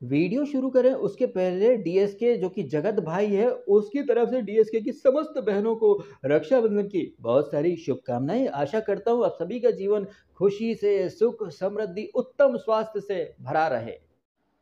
Video शुरू करें उसके पहले डीएसके जो कि जगत भाई है, उसकी तरफ से डीएसके की समस्त बहनों को रक्षाबंधन की बहुत सारी शुभकामनाएं। आशा करता हूँ आप सभी का जीवन खुशी से, सुख, समृद्धि, उत्तम स्वास्थ्य से भरा रहे।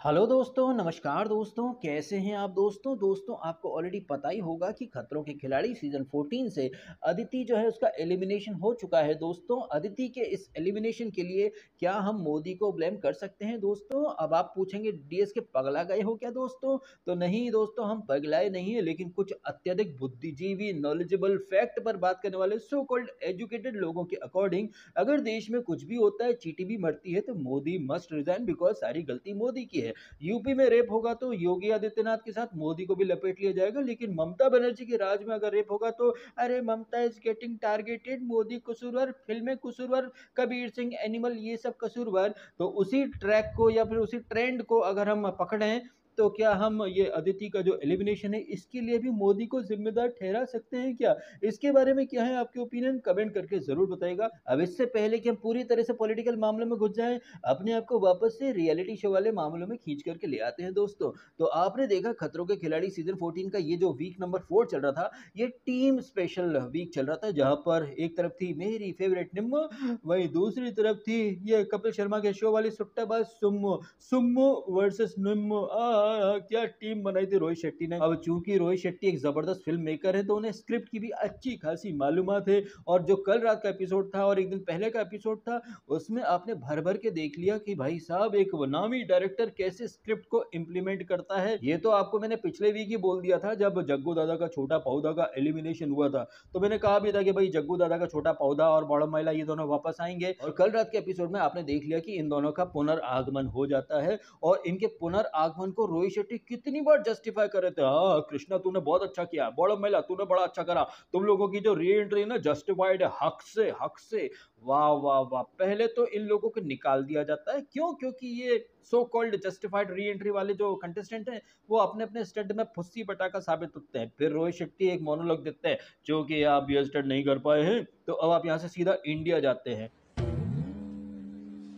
हेलो दोस्तों, नमस्कार दोस्तों, कैसे हैं आप दोस्तों? दोस्तों, आपको ऑलरेडी पता ही होगा कि खतरों के खिलाड़ी सीज़न 14 से अदिति जो है उसका एलिमिनेशन हो चुका है दोस्तों। अदिति के इस एलिमिनेशन के लिए क्या हम मोदी को ब्लेम कर सकते हैं दोस्तों? अब आप पूछेंगे डीएसके पगला गए हो क्या दोस्तों? तो नहीं दोस्तों, हम पगलाए नहीं हैं, लेकिन कुछ अत्यधिक बुद्धिजीवी, नॉलेजेबल, फैक्ट पर बात करने वाले सो कॉल्ड एजुकेटेड लोगों के अकॉर्डिंग अगर देश में कुछ भी होता है, चींटी भी मरती है, तो मोदी मस्ट रिजाइन बिकॉज़ सारी गलती मोदी की है। यूपी में रेप होगा तो योगी आदित्यनाथ के साथ मोदी को भी लपेट लिया जाएगा, लेकिन ममता बनर्जी के राज में अगर रेप होगा तो अरे ममता इज गेटिंग टारगेटेड, मोदी कसूरवार, फिल्में कसूरवार, कबीर सिंह एनिमल, ये सब कसूरवार। तो उसी ट्रैक को या फिर उसी ट्रेंड को अगर हम पकड़ें तो क्या हम ये अदिति का जो एलिमिनेशन है इसके लिए भी मोदी को जिम्मेदार ठहरा सकते हैं क्या? इसके बारे में क्या है आपके ओपिनियन, कमेंट करके जरूर बताइएगा। अब इससे पहले कि हम पूरी तरह से पॉलिटिकल मामलों में घुस जाएं, अपने आप को वापस से रियलिटी शो वाले मामलों में खींच करके ले आते हैं दोस्तों। तो आपने देखा खतरों के खिलाड़ी सीजन 14 का ये जो वीक नंबर 4 चल रहा था, ये टीम स्पेशल वीक चल रहा था, जहां पर एक तरफ थी मेरी फेवरेट निम्मो, वहीं दूसरी तरफ थी ये कपिल शर्मा के शो वाली सुट्टाबाज सुम्मो। सुम्मो वर्सेस निम्मो, क्या टीम बनाई थी रोहित शेट्टी ने। अब चूंकि रोहित शेट्टी एक जबरदस्त फिल्म मेकर है तो उन्हें स्क्रिप्ट की भी अच्छी खासी मालूमात है, और जो कल रात का एपिसोड था और एक दिन पहले का एपिसोड था, उसमें आपने भर भर के देख लिया कि भाई साहब एक नामी डायरेक्टर कैसे स्क्रिप्ट को इम्प्लीमेंट करता है। ये तो आपको मैंने पिछले वीक ही बोल दिया था जब जग्गू दादा का छोटा पौधा का एलिमिनेशन हुआ था। तो मैंने कहा भी था कि भाई जग्गू दादा का छोटा पौधा और बॉडम महिला ये दोनों वापस आएंगे, और कल रात के एपिसोड में आपने देख लिया कि इन दोनों का पुनर्आगमन हो जाता है। और इनके पुनर्आगमन को रोहित शेट्टी कितनी बार जस्टिफाई कर रहे थे, हाँ कृष्णा तूने बहुत अच्छा किया, बॉडम महिला तूने बड़ा अच्छा करा, तुम लोगों की जो री एंट्री ना जस्टिफाइड है, हक से, हक से। वाह वाह वाह, पहले तो इन लोगों को निकाल दिया जाता है, क्यों? क्योंकि ये so called justified re entry वाले जो कंटेस्टेंट हैं वो अपने अपने स्टंट में फुस्सी पटाखा साबित होते हैं। फिर रोहित शेट्टी एक मोनोलॉग देते हैं, क्योंकि आप ये स्टंट नहीं कर पाए हैं तो अब आप यहाँ से सीधा इंडिया जाते हैं।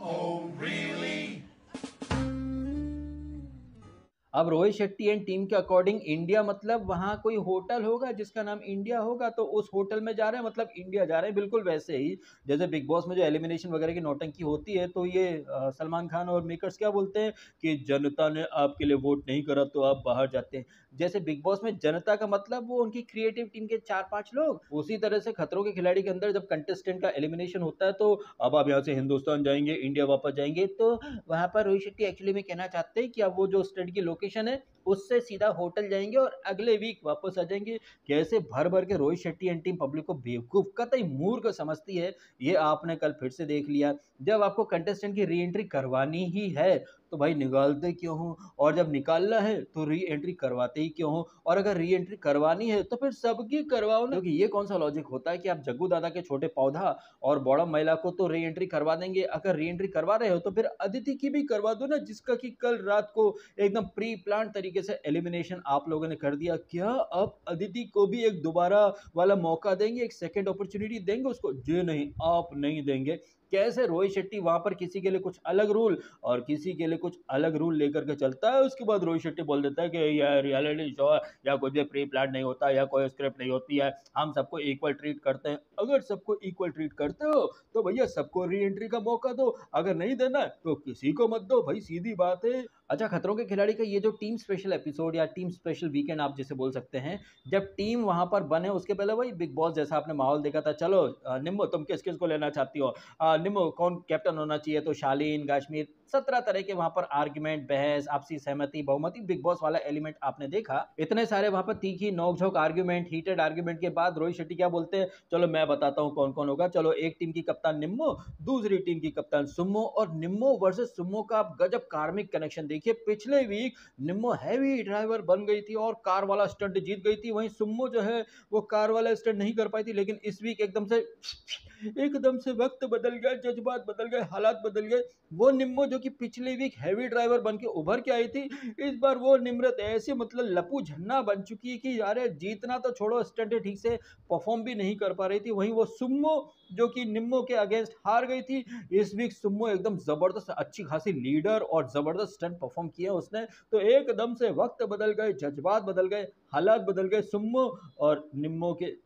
Oh, really? अब रोहित शेट्टी एंड टीम के अकॉर्डिंग इंडिया मतलब वहां कोई होटल होगा जिसका नाम इंडिया होगा, तो उस होटल में जा रहे हैं मतलब इंडिया जा रहे हैं। बिल्कुल वैसे ही जैसे बिग बॉस में जो एलिमिनेशन वगैरह की नौटंकी होती है, तो ये सलमान खान और मेकर्स क्या बोलते हैं कि जनता ने आपके लिए वोट नहीं करा तो आप बाहर जाते हैं। जैसे बिग बॉस में जनता का मतलब वो उनकी क्रिएटिव टीम के 4-5 लोग, उसी तरह से खतरों के खिलाड़ी के अंदर जब कंटेस्टेंट का एलिमिनेशन होता है तो अब आप यहाँ से हिंदुस्तान जाएंगे, इंडिया वापस जाएंगे, तो वहां पर रोहित शेट्टी एक्चुअली में कहना चाहते हैं कि अब वो जो स्टंट की लोकेशन है उससे सीधा होटल जाएंगे और अगले वीक वापस आ जाएंगे। कैसे भर भर के Rohit Shetty and team public को बेवकूफ, कतई मूर्ख समझती है, ये आपने कल फिर से देख लिया। जब आपको कंटेस्टेंट की री एंट्री करवानी ही है तो भाई निकालते क्यों हो, और जब निकालना है तो री एंट्री करवाते ही क्यों हो, और अगर री एंट्री करवानी है तो फिर सबकी करवाओ ना। क्योंकि ये कौन सा लॉजिक होता है कि आप जग्गू दादा के छोटे पौधा और बॉडम महिला को तो री एंट्री करवा देंगे, अगर री एंट्री करवा रहे हो तो फिर अदिति की भी करवा दो ना, जिसका कि कल रात को एकदम प्री प्लान तरीके से एलिमिनेशन आप लोगों ने कर दिया। क्या आप अदिति को भी एक दोबारा वाला मौका देंगे, एक सेकंड अपॉर्चुनिटी देंगे उसको? जी नहीं, आप नहीं देंगे। कैसे रोहित शेट्टी वहां पर किसी के लिए कुछ अलग रूल और किसी के लिए कुछ अलग रूल लेकर के चलता है, उसके बाद रोहित शेट्टी बोल देता है कि यह रियलिटी शो है या कुछ भी प्री प्लान नहीं होता या कोई स्क्रिप्ट नहीं होती है, हम सबको इक्वल ट्रीट करते हैं। अगर सबको इक्वल ट्रीट करते हो तो भैया सबको री एंट्री का मौका दो, अगर नहीं देना तो किसी को मत दो भाई, सीधी बात है। अच्छा, खतरों के खिलाड़ी का ये जो टीम स्पेशल एपिसोड या टीम स्पेशल वीकेंड आप जिसे बोल सकते हैं, जब टीम वहां पर बने उसके पहले वही बिग बॉस जैसा आपने माहौल देखा था, चलो निम्बो तुम किस किस को लेना चाहती हो, निम्बो कौन कैप्टन होना चाहिए, तो शालीन, काश्मीर, 17 तरह के वहां पर आर्ग्यूमेंट, बहस, आपसी सहमति, बहुमति, बिग बॉस वाला एलिमेंट आपने देखा। इतने सारे वहां पर तीखी नोकझोंक आर्ग्यूमेंट, हीटेड आर्ग्यूमेंट के बाद रोहित शेट्टी क्या बोलते हैं, चलो मैं बताता हूं कौन कौन होगा। चलो, एक टीम की कप्तान निम्मो, दूसरी टीम की कप्तान सुम्मो, और निम्मो वर्सेस सुम्मो का आप गजब कार्मिक कनेक्शन देखिए। पिछले वीक निम्मो हैवी ड्राइवर बन गई थी और कार वाला स्टंट जीत गई थी, वहीं सुम्मो जो है वो कार वाला स्टंट नहीं कर पाई थी, लेकिन इस वीक एकदम से वक्त बदल गया, जज्बात बदल गए, हालात बदल गए। वो निम्मो जो कि पिछले वीक हैवी ड्राइवर बन के उभर के आई थी, इस बार वो निम्रत ऐसे मतलब लपू झन्ना बन चुकी है कि अरे जीतना तो छोड़ो, स्टंट ठीक से परफॉर्म भी नहीं कर पा रही थी। वहीं वो सुम्मो जो कि निम्मो के अगेंस्ट हार गई थी, इस वीक सुम्मो एकदम जबरदस्त अच्छी खासी लीडर और जबरदस्त स्टंट परफॉर्म किया उसने। तो एकदम से वक्त बदल गए, जज्बात बदल गए, हालात बदल गए सुम्मो और निम्मो के।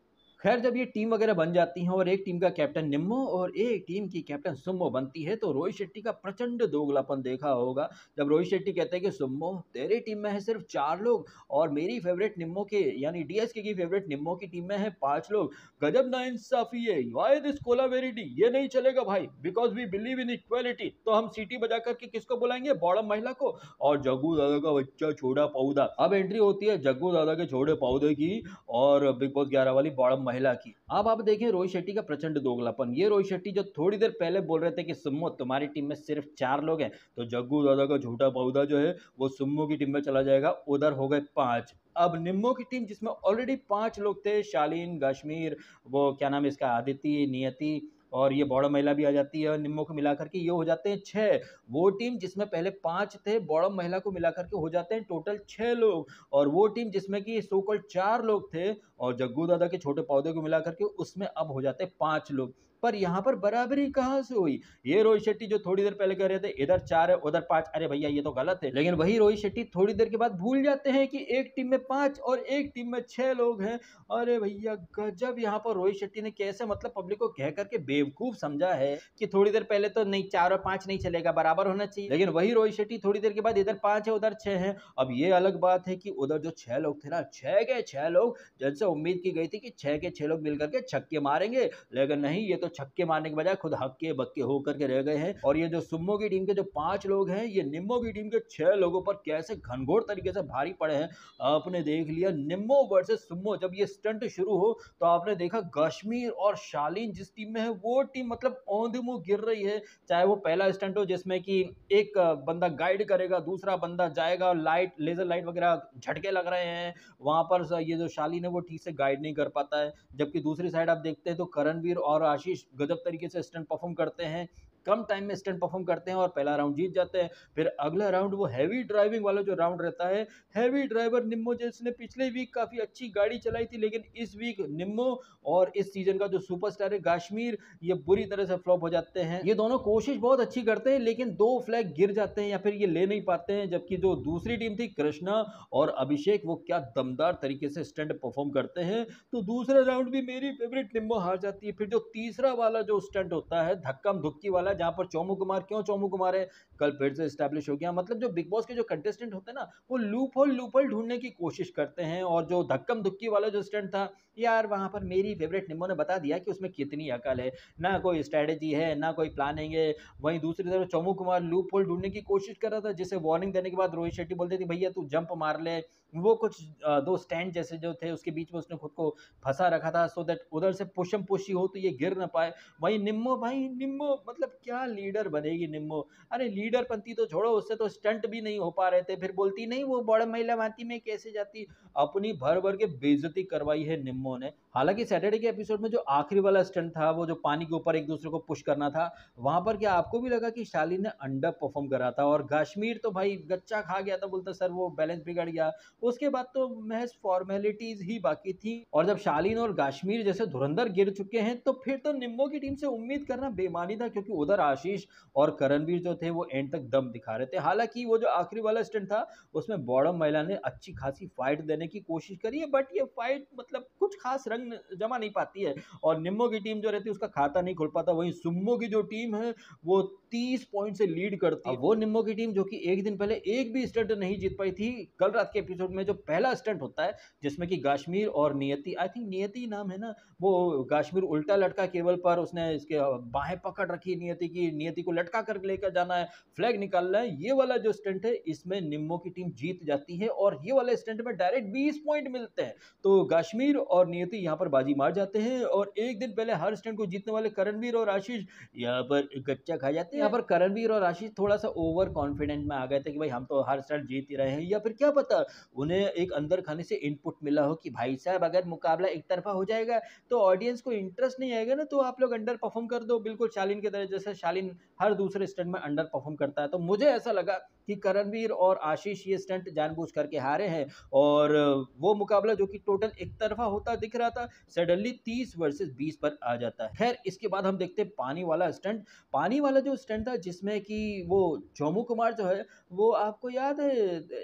खैर जब ये टीम वगैरह बन जाती हैं और एक टीम का कैप्टन निम्मो और एक टीम की कैप्टन सुम्मो बनती है, तो रोहित शेट्टी का प्रचंड दोगलापन देखा होगा। जब रोहित शेट्टी कहते हैं कि सुम्मो तेरी टीम में है सिर्फ 4 लोग और मेरी फेवरेट निम्मो के यानी डीएसके की फेवरेट निम्मो की टीम में है 5 लोग, गजब ना इंसाफी है, व्हाई दिस कोलावेरिटी, ये नहीं चलेगा भाई, because we believe in equality. तो हम सीटी बजा करके किसको बुलाएंगे, बॉडम महिला को और जग्गू दादा का बच्चा छोटा पौधा। अब एंट्री होती है जग्गू दादा के छोटे पौधे की और बिग बॉस 11 वाली बॉडम महिला की। अब आप देखें रोहित शेट्टी का प्रचंड दोगलापन। ये रोहित शेट्टी जो थोड़ी देर पहले बोल रहे थे कि सुम्मो तुम्हारी टीम में सिर्फ 4 लोग हैं, तो जग्गू दादा का झूठा पौधा जो है वो सुम्मो की टीम में चला जाएगा, उधर हो गए 5। अब निम्मो की टीम जिसमें ऑलरेडी 5 लोग थे, शालीन, कश्मीर, वो क्या नाम है इसका, आदिति, नियति और ये बॉडम महिला भी आ जाती है, निम्मो को मिलाकर के ये हो जाते हैं 6। वो टीम जिसमें पहले 5 थे, बॉडम महिला को मिलाकर के हो जाते हैं टोटल 6 लोग। और वो टीम जिसमें कि सो कॉल्ड 4 लोग थे और जग्गू दादा के छोटे पौधे को मिलाकर के उसमें अब हो जाते हैं 5 लोग। पर यहाँ पर बराबरी कहाँ से हुई? ये रोहित शेट्टी जो थोड़ी देर पहले कह रहे थे इधर 4 है उधर 5, अरे भैया ये तो गलत है। लेकिन वही रोहित शेट्टी थोड़ी देर के बाद भूल जाते हैं कि एक टीम में 5 और एक टीम में 6 लोग हैं। अरे भैया गजब, यहाँ पर रोहित शेट्टी ने कैसे मतलब पब्लिक को कह करके बेवकूफ समझा है कि थोड़ी देर पहले तो नहीं 4 और 5 नहीं चलेगा, बराबर होना चाहिए। लेकिन वही रोहित शेट्टी थोड़ी देर के बाद इधर 5 है उधर 6 है। अब ये अलग बात है कि उधर जो 6 लोग थे ना, 6 के 6 लोग, जिनसे उम्मीद की गई थी कि 6 के 6 लोग मिलकर के छक्के मारेंगे, लेकिन नहीं, ये तो छक्के मारने के बजाय खुद हक्के बक्के होकर के रह गए हैं। और ये जो सुम्मो की टीम के जो 5 लोग हैं, ये निम्मो की टीम के 6 लोगों पर कैसे घनघोर तरीके से भारी पड़े हैं आपने देख लिया। निम्मो वर्सेस सुम्मो जब ये स्टंट शुरू हो तो आपने देखा कश्मीर और शालीन जिस टीम में है वो टीम मतलब औंधे मुंह गिर रही है। चाहे वो पहला स्टंट हो जिसमें कि एक बंदा गाइड करेगा, दूसरा बंदा जाएगा, लाइट लेजर लाइट वगैरह झटके लग रहे हैं, वहां पर ये जो शालीन है वो ठीक से गाइड नहीं कर पाता है। जबकि दूसरी साइड आप देखते हैं तो करणवीर और आशीष गजब तरीके से स्टंट परफॉर्म करते हैं, कम टाइम में स्टंट परफॉर्म करते हैं और पहला राउंड जीत जाते हैं। फिर अगला राउंड वो हैवी ड्राइविंग वाला जो राउंड रहता है, हैवी ड्राइवर निम्मो जिसने पिछले वीक काफी अच्छी गाड़ी चलाई थी, लेकिन इस वीक निम्मो और इस सीजन का जो सुपरस्टार है कश्मीर, ये बुरी तरह से फ्लॉप हो जाते हैं। ये दोनों कोशिश बहुत अच्छी करते हैं लेकिन 2 फ्लैग गिर जाते हैं या फिर ये ले नहीं पाते हैं। जबकि जो दूसरी टीम थी कृष्णा और अभिषेक, वो क्या दमदार तरीके से स्टंट परफॉर्म करते हैं, तो दूसरा राउंड भी मेरी फेवरेट निम्मो हार जाती है। फिर जो तीसरा वाला जो स्टंट होता है धक्कम धुक्की वाला, जहां पर चोमू कुमार, क्यों चोमू कुमार है, कल फिर से स्टैब्लिश हो गया। मतलब जो बिग बॉस के जो कंटेस्टेंट होते हैं ना, वो लूप होल ढूंढने की कोशिश करते हैं। और जो धक्कम धुक्की वाला जो स्टंट था यार, वहां पर मेरी फेवरेट निम्मो ने बता दिया कि उसमें कितनी अकल है, ना कोई स्ट्रेटेजी है ना कोई प्लानिंग है। वहीं दूसरी तरफ चोमू कुमार लूप होल ढूंढने की कोशिश कर रहा था, जिसे वार्निंग देने के बाद रोहित शेट्टी बोलते थे भैया तू जंप मार ले। वो कुछ 2 स्टैंड जैसे जो थे उसके बीच में उसने खुद को फंसा रखा था, सो दैट उधर से पुशम पुशी हो तो ये गिर ना पाए। वहीं निम्मो, भाई निम्मो मतलब क्या लीडर बनेगी निम्मो। अरे लीडर पंती तो छोड़ो, उससे तो स्टंट भी नहीं हो पा रहे थे, फिर बोलती नहीं वो बड़ा महिला मानती में कैसे जाती। अपनी भर भर के बेइज्जती करवाई है निम्मो ने। हालांकि सैटरडे के एपिसोड में जो आखिरी वाला स्टंट था, वो जो पानी के ऊपर एक दूसरे को पुश करना था, वहां पर क्या आपको भी लगा कि शालीन ने अंडर परफॉर्म करा था? और कश्मीर तो भाई गच्चा खा गया था, बोलता सर वो बैलेंस बिगड़ गया। उसके बाद तो महज फॉर्मेलिटीज ही बाकी थी। और जब शालीन और कश्मीर जैसे धुरंधर गिर चुके हैं, तो फिर तो निम्मो की टीम से उम्मीद करना बेमानी था, क्योंकि उधर आशीष और करणवीर जो थे वो एंड तक दम दिखा रहे थे। हालांकि वो जो आखिरी वाला स्टंट था उसमें बॉडम महिला ने अच्छी खासी फाइट देने की कोशिश करी है, बट ये फाइट मतलब कुछ खास रंग जमा नहीं पाती है और निम्मो की टीम जो रहती है उसका खाता नहीं खुल पाता। वहीं सुम्मो की जो टीम है वो 30 पॉइंट से लीड करती है। वो निम्मो की टीम जो कि एक दिन पहले एक भी स्टंट नहीं जीत पाई थी, कल रात के एपिसोड में जो पहला स्टंट होता है जिसमें कि कश्मीर और नियति, आई थिंक नियति नाम है ना, वो कश्मीर उल्टा लटका केबल पर, उसने इसके बाहें पकड़ रखी नियति की, नियति को लटका कर लेकर जाना है, फ्लैग निकालना है, ये वाला जो स्टंट है इसमें निम्मो की टीम जीत जाती है और ये वाले स्टंट में डायरेक्ट 20 पॉइंट मिलते हैं। तो कश्मीर और नियति यहाँ पर बाजी मार जाते हैं और एक दिन पहले हर स्टंट को जीतने वाले करणवीर और आशीष यहाँ पर गच्चा खा जाते हैं। यहाँ पर करणवीर और आशीष थोड़ा सा ओवर कॉन्फिडेंट में आ गए थे कि भाई हम तो हर स्टंट जीत ही रहे हैं, या फिर क्या पता उन्हें एक अंदर खाने से इनपुट मिला हो कि भाई साहब अगर मुकाबला एक तरफा हो जाएगा तो ऑडियंस को इंटरेस्ट नहीं आएगा ना, तो आप लोग अंडर परफॉर्म कर दो, बिल्कुल शालीन की तरह, जैसे शालीन हर दूसरे स्टंट में अंडर परफॉर्म करता है। तो मुझे ऐसा लगा कि करणवीर और आशीष ये स्टंट जानबूझ करके हारे हैं और वो मुकाबला जो कि टोटल एक तरफा होता दिख रहा था सडनली 30 वर्सेस 20 पर आ जाता है। खैर इसके बाद हम देखते हैं पानी वाला स्टंट। पानी वाला जो स्टंट था जिसमें कि वो चोमू कुमार जो है वो आपको याद है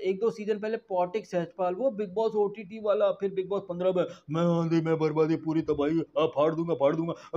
एक दो सीजन पहले पॉटिक सहजपाल, वो बिग बॉस ओटीटी वाला, फिर बिग बॉस 15 में मैं आंधी मैं बर्बादी पूरी तबाही फाड़ दूंगा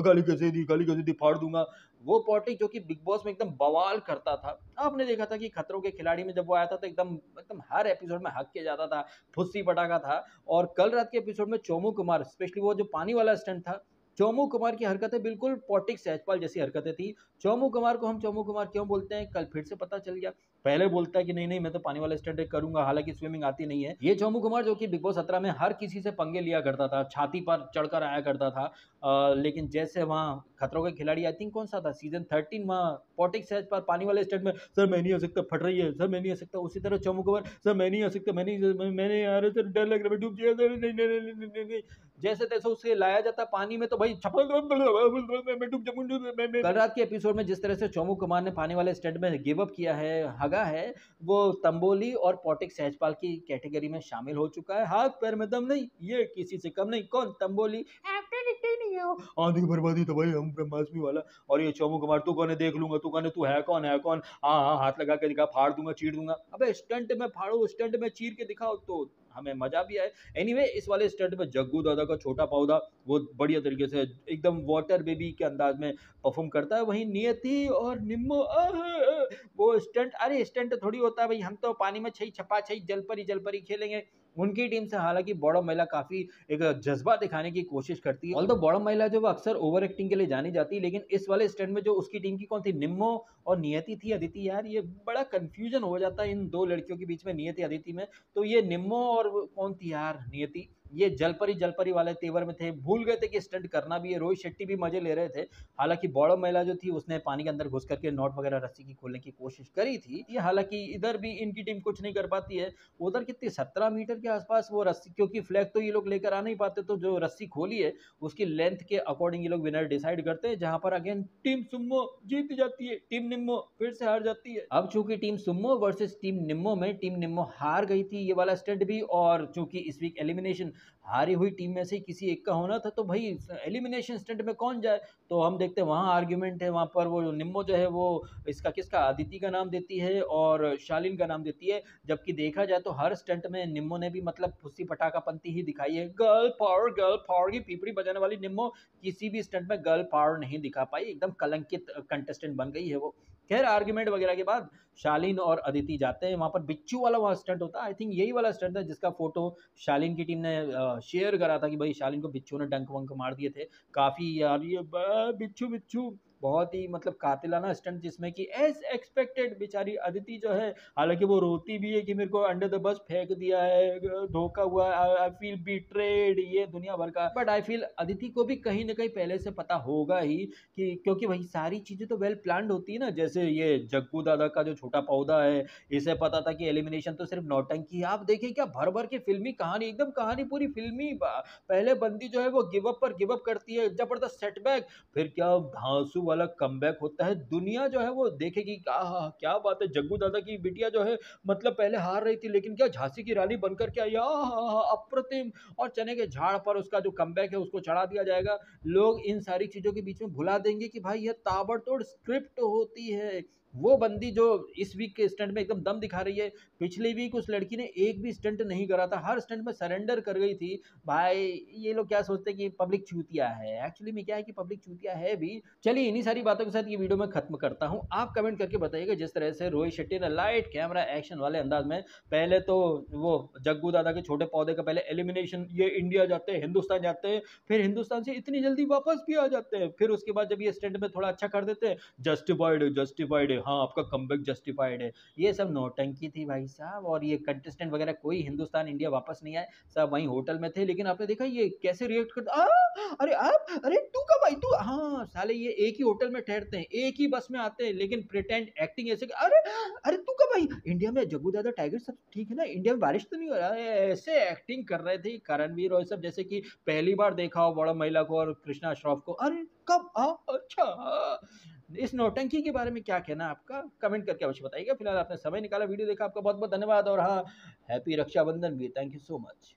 गाली कैसे दी फाड़ दूंगा। वो पॉटिक जो कि बिग बॉस में एकदम बवाल करता था। आपने देखा था कि खतरों के खिलाड़ी में जब वो आया था तो एकदम एकदम हर एपिसोड में हक के जाता था, फुस्सी पटाखा था। और कल रात के एपिसोड में चोमू कुमार, स्पेशली वो जो पानी वाला स्टंट था, चोमू कुमार की हरकतें बिल्कुल पॉटिक सहजपाल जैसी हरकतें थी। चोमू कुमार को हम चोमू कुमार क्यों बोलते हैं कल फिर से पता चल गया। पहले बोलता है कि नहीं मैं तो पानी वाला स्टंट करूंगा, हालांकि स्विमिंग आती नहीं है। ये चोमू कुमार जो कि बिग बॉस 17 में हर किसी से पंगे लिया करता था, छाती पर चढ़कर आया करता था, लेकिन जैसे वहाँ खतरों के खिलाड़ी आई थिंक कौन सा था सीजन 13, वहाँ पॉटिक सहजपाल पानी वाले स्टंट में सर मैं नहीं आ सकता, फट रही है सर मैं नहीं आ सकता, उसी तरह चोमू कुमार सर मैं नहीं आ सकता, मैंने आ रहा सर डर लग रहा है डूब जाएगा नहीं, जैसे तैसे उसे लाया जाता पानी में तो भाई छपल मैं डूब जाऊंगा। कल रात के एपिसोड में जिस तरह से चोमू कुमार ने पानी वाले स्टंट में गिव अप किया है, हगा है, वो तंबोली और पॉटिक सहजपाल की कैटेगरी में शामिल हो चुका है। हाथ पैर में दम नहीं, ये किसी से कम नहीं। कौन? तंबोली, एक्टर ही नहीं है वो, आंधी की बर्बादी तो भाई हम ब्रह्मास्मि वाला। और ये चोमू कुमार तू कौन है देख लूंगा, तू कौन है, तू है कौन हाँ हाथ लगा के दिखा, फाड़ दूंगा चीर दूंगा। अबे स्टंट में फाड़ो, स्टंट में चीर के दिखाओ तो हमें मजा भी आए। एनीवे इस वाले स्टंट में जग्गू दादा का छोटा पौधा वो बढ़िया तरीके से एकदम वाटर बेबी के अंदाज में परफॉर्म करता है। वहीं नियति और निम्मो वो स्टंट, अरे स्टंट थोड़ी होता है भाई, हम तो पानी में छई छपा छई जलपरी खेलेंगे। उनकी टीम से हालांकि बॉडम महिला काफी एक जज्बा दिखाने की कोशिश करती है, ऑल्दो बॉडम महिला जो वो अक्सर ओवर एक्टिंग के लिए जानी जाती है, लेकिन इस वाले स्टंट में जो उसकी टीम की कौन थी, निम्मो और नियति थी, अदिति, यार ये बड़ा कंफ्यूजन हो जाता है इन दो लड़कियों के बीच में, नियति अदिति में। तो ये निम्मो और कौन थी यार, नियति, ये जलपरी वाले तेवर में थे, भूल गए थे कि स्टंट करना भी है। रोहित शेट्टी भी मजे ले रहे थे। हालांकि बॉडम महिला जो थी उसने पानी के अंदर घुस करके नॉट वगैरह रस्सी की खोलने की कोशिश करी थी। ये हालांकि इधर भी इनकी टीम कुछ नहीं कर पाती है। उधर कितनी 17 मीटर के आसपास वो रस्सी, क्योंकि फ्लैग तो ये लोग लेकर आ नहीं पाते, तो जो रस्सी खोली है उसकी लेंथ के अकॉर्डिंग ये लोग विनर डिसाइड करते हैं, जहां पर अगेन टीम सुम्मो जीत जाती है, टीम निम्मो फिर से हार जाती है। अब चूंकि team Sumo versus team Nimmo में टीम निम्मो हार गई थी ये वाला स्टंट भी, और चूंकि इस वीक एलिमिनेशन हारी हुई टीम में से किसी एक का होना था, तो भाई एलिमिनेशन स्टंट में कौन जाए। तो हम देखते हैं वहां आर्ग्यूमेंट है, वहां पर वो निम्मो जो है वो इसका किसका, अदिति का नाम देती है और शालीन का नाम देती है। जबकि देखा जाए तो हर स्टंट में निम्मो ने भी मतलब फुस्सी पटाखापंती ही दिखाई है। गर्ल पावर की पीपड़ी बजाने वाली निम्मो किसी भी स्टंट में गर्ल पावर नहीं दिखा पाई, एकदम कलंकित कंटेस्टेंट बन गई है वो। खैर आर्ग्यूमेंट वगैरह के बाद शालीन और अदिति जाते हैं, वहां पर बिच्छू वाला वहां स्टंट होता है, आई थिंक यही वाला स्टंट था जिसका फोटो शालीन की टीम ने शेयर करा था कि भाई शालीन को बिच्छू ने डंक वंक मार दिए थे। काफी यार ये बिच्छू बहुत ही मतलब कातिलाना स्टंट, जिसमें कि एज एक्सपेक्टेड बेचारी अदिति जो है, हालांकि वो रोती भी है कि मेरे को अंडर द बस फेंक दिया है, धोखा हुआ, आई फील बीट्रेड, ये दुनिया भर का। बट आई फील अदिति को भी कहीं ना कहीं पहले से पता होगा ही कि, क्योंकि वही सारी चीजें तो वेल प्लान्ड होती है ना। जैसे ये जग्गू दादा का जो छोटा पौधा है, इसे पता था कि एलिमिनेशन तो सिर्फ नौटंकी है। आप देखिए क्या भर भर के फिल्मी कहानी, एकदम कहानी पूरी फिल्मी। पहले बंदी जो है वो गिव अप पर गिव अप करती है, जबरदस्त सेटबैक, फिर क्या धांसू वाला कमबैक होता है। दुनिया जो है वो देखेगी क्या बात है, जग्गू दादा की बिटिया जो है मतलब पहले हार रही थी लेकिन क्या झांसी की रानी बनकर के आई, अप्रतिम। और चने के झाड़ पर उसका जो कमबैक है उसको चढ़ा दिया जाएगा। लोग इन सारी चीजों के बीच में भुला देंगे कि भाई यह ताबड़तोड़ स्क्रिप्ट होती है। वो बंदी जो इस वीक के स्टंट में एकदम दम दिखा रही है, पिछले वीक उस लड़की ने एक भी स्टंट नहीं करा था, हर स्टंट में सरेंडर कर गई थी। भाई ये लोग क्या सोचते हैं कि पब्लिक चूतिया है, एक्चुअली में क्या है कि पब्लिक चूतिया है भी। चलिए इन्हीं सारी बातों के साथ ये वीडियो मैं खत्म करता हूं। आप कमेंट करके बताइएगा जिस तरह से रोहित शेट्टी ने लाइट कैमरा एक्शन वाले अंदाज में, पहले तो वो जग्गू दादा के छोटे पौधे का पहले एलिमिनेशन, ये इंडिया जाते हैं, हिंदुस्तान जाते हैं, फिर हिंदुस्तान से इतनी जल्दी वापस भी आ जाते हैं, फिर उसके बाद जब ये स्टंट में थोड़ा अच्छा कर देते हैं, जस्टिफाइड हाँ, आपका कमबैक जस्टिफाइड है। ये सब नौटंकी थी भाई साहब, और ये कंटेस्टेंट वगैरह कोई हिंदुस्तान इंडिया वापस नहीं आए, सब वहीं होटल में थे। लेकिन आपने देखा ये कैसे रिएक्ट करता, अरे आप, अरे तू कब आई तू, हाँ साले ये एक ही होटल में ठहरते हैं, एक ही बस में आते हैं, लेकिन प्रिटेंड एक्टिंग ऐसे अरे, अरे तू कब आई, इंडिया में जग्गू दादा टाइगर सब ठीक है ना, इंडिया में बारिश तो नहीं हो रहा है, ऐसे एक्टिंग कर रहे थे करणवीर और सब, जैसे कि पहली बार देखा हो बड़ा महिला को और कृष्णा श्रॉफ को। अरे कब अच्छा इस नौटंकी के बारे में क्या कहना है आपका, कमेंट करके अवश्य बताइएगा। फिलहाल आपने समय निकाला, वीडियो देखा, आपका बहुत बहुत धन्यवाद, और हाँ, हैप्पी रक्षाबंधन भी, थैंक यू सो मच।